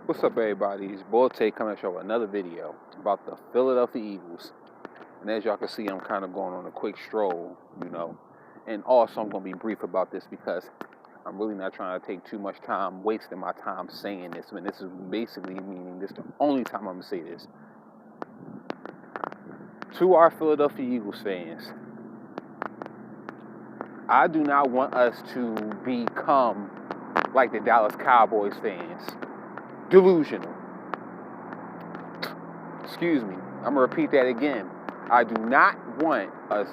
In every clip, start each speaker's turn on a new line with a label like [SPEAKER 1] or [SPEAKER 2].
[SPEAKER 1] What's up, everybody? It's Bolte coming to show another video about the Philadelphia Eagles. And as y'all can see, I'm kind of going on a quick stroll, And also, I'm going to be brief about this because I'm really not trying to take too much time, wasting my time saying this. When this is basically meaning this is the only time I'm going to say this. To our Philadelphia Eagles fans, I do not want us to become like the Dallas Cowboys fans. Delusional. Excuse me. I'm going to repeat that again. I do not want us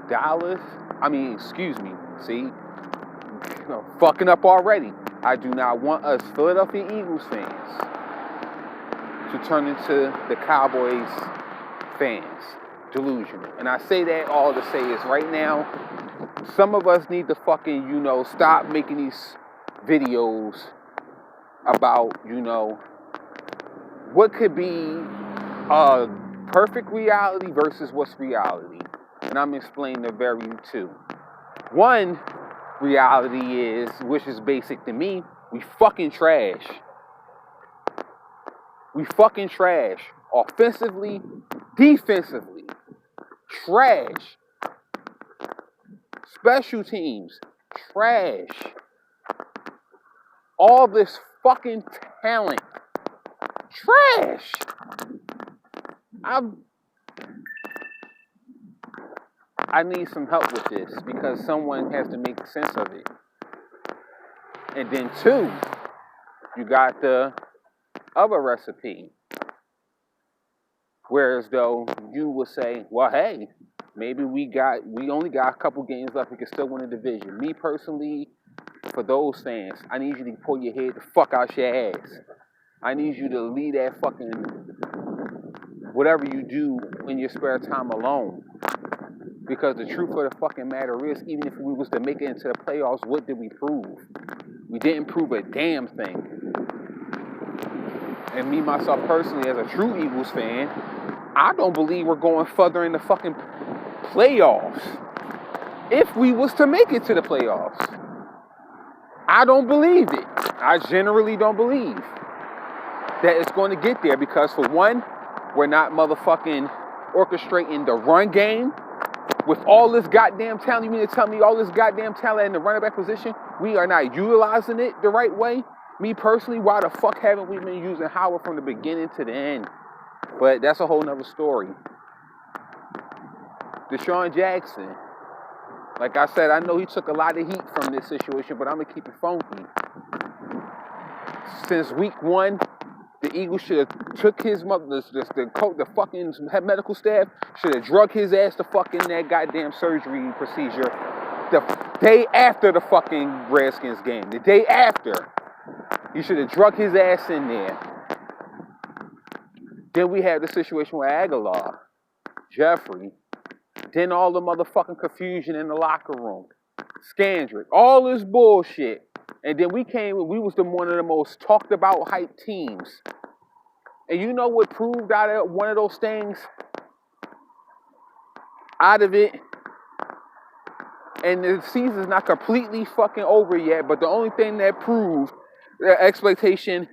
[SPEAKER 1] See? I'm fucking up already. I do not want us Philadelphia Eagles fans to turn into the Cowboys fans. Delusional. And I say that all to say is right now, some of us need to fucking, stop making these videos about, what could be a perfect reality versus what's reality. And I'm explaining the very two. One reality is, which is basic to me, we fucking trash. We fucking trash. Offensively, defensively. Trash. Special teams. Trash. All this fucking talent. Trash. I need some help with this because someone has to make sense of it. And then two, you got the other recipe. Whereas though you will say, well, hey, maybe we only got a couple games left, we can still win the division. Me personally, for those fans, I need you to pull your head the fuck out your ass. I need you to leave that fucking whatever you do in your spare time alone. Because the truth of the fucking matter is, even if we was to make it into the playoffs, what did we prove? We didn't prove a damn thing. And me, myself, personally, as a true Eagles fan, I don't believe we're going further in the fucking playoffs. If we was to make it to the playoffs. I don't believe it. I generally don't believe that it's going to get there because, for one, we're not motherfucking orchestrating the run game. With all this goddamn talent, you mean to tell me all this goddamn talent in the running back position, we are not utilizing it the right way? Me personally, why the fuck haven't we been using Howard from the beginning to the end? But that's a whole nother story. Deshaun Jackson, like I said, I know he took a lot of heat from this situation, but I'm going to keep it funky. Since week one, the Eagles should have took his mother, the fucking medical staff should have drug his ass to fucking that goddamn surgery procedure the day after the fucking Redskins game. The day after. You should have drug his ass in there. Then we had the situation with Aguilar, Jeffrey, then all the motherfucking confusion in the locker room. Scandrick, all this bullshit. And then we was one of the most talked about hype teams. And you know what proved out of one of those things? Out of it. And the season's not completely fucking over yet, but the only thing that proved the expectation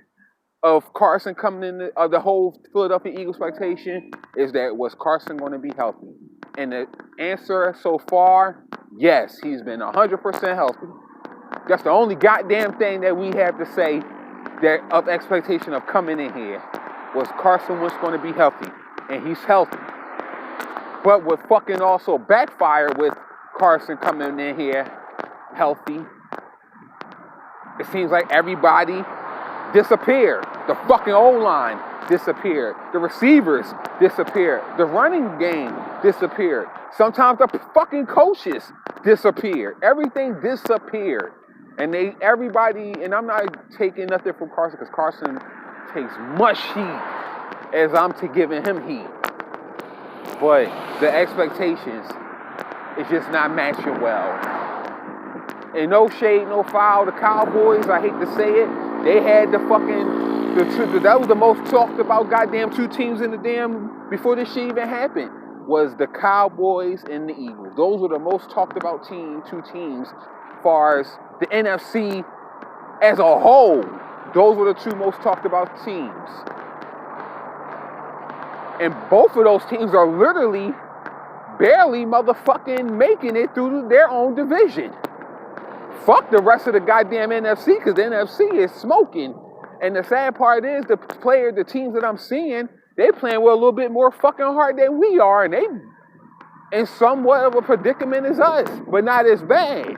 [SPEAKER 1] of Carson coming in, of the whole Philadelphia Eagles expectation, is that was Carson going to be healthy? And the answer so far, yes, he's been 100% healthy. That's the only goddamn thing that we have to say that of expectation of coming in here was Carson was going to be healthy, and he's healthy. But what fucking also backfired with Carson coming in here healthy, it seems like everybody disappeared. The fucking O-line disappeared. The receivers disappeared. The running game disappeared. Sometimes the fucking coaches disappeared. Everything disappeared. And everybody, and I'm not taking nothing from Carson because Carson takes much heat as I'm giving him heat. But the expectations is just not matching well. And no shade, no foul. The Cowboys, I hate to say it, they had the fucking, that was the most talked about goddamn two teams in the damn, before this shit even happened, was the Cowboys and the Eagles. Those were the most talked about two teams, as far as the NFC as a whole. Those were the two most talked about teams. And both of those teams are literally barely motherfucking making it through their own division. Fuck the rest of the goddamn NFC, because the NFC is smoking. And the sad part is the teams that I'm seeing, they playing with a little bit more fucking heart than we are, and they in somewhat of a predicament as us, but not as bad.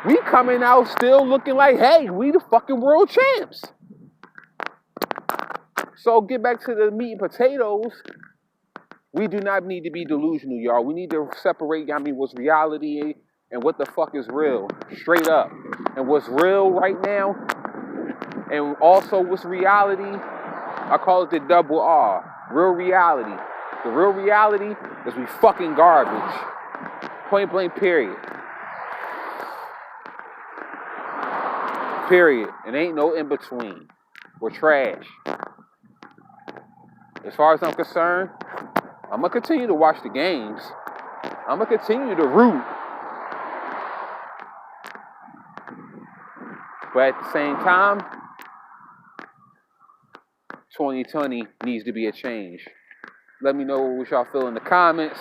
[SPEAKER 1] We coming out still looking like, hey, we the fucking world champs. So get back to the meat and potatoes. We do not need to be delusional, y'all. We need to separate, what's reality and what the fuck is real, straight up. And what's real right now, and also what's reality, I call it the double R, real reality. The real reality is we fucking garbage. Point blank, period. Period. It ain't no in between. We're trash. As far as I'm concerned, I'm going to continue to watch the games. I'm going to continue to root. But at the same time, 2020 needs to be a change. Let me know what y'all feel in the comments.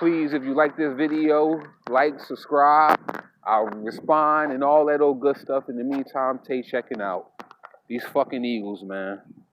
[SPEAKER 1] Please, if you like this video, like, subscribe. I'll respond and all that old good stuff. In the meantime, stay checking out these fucking Eagles, man.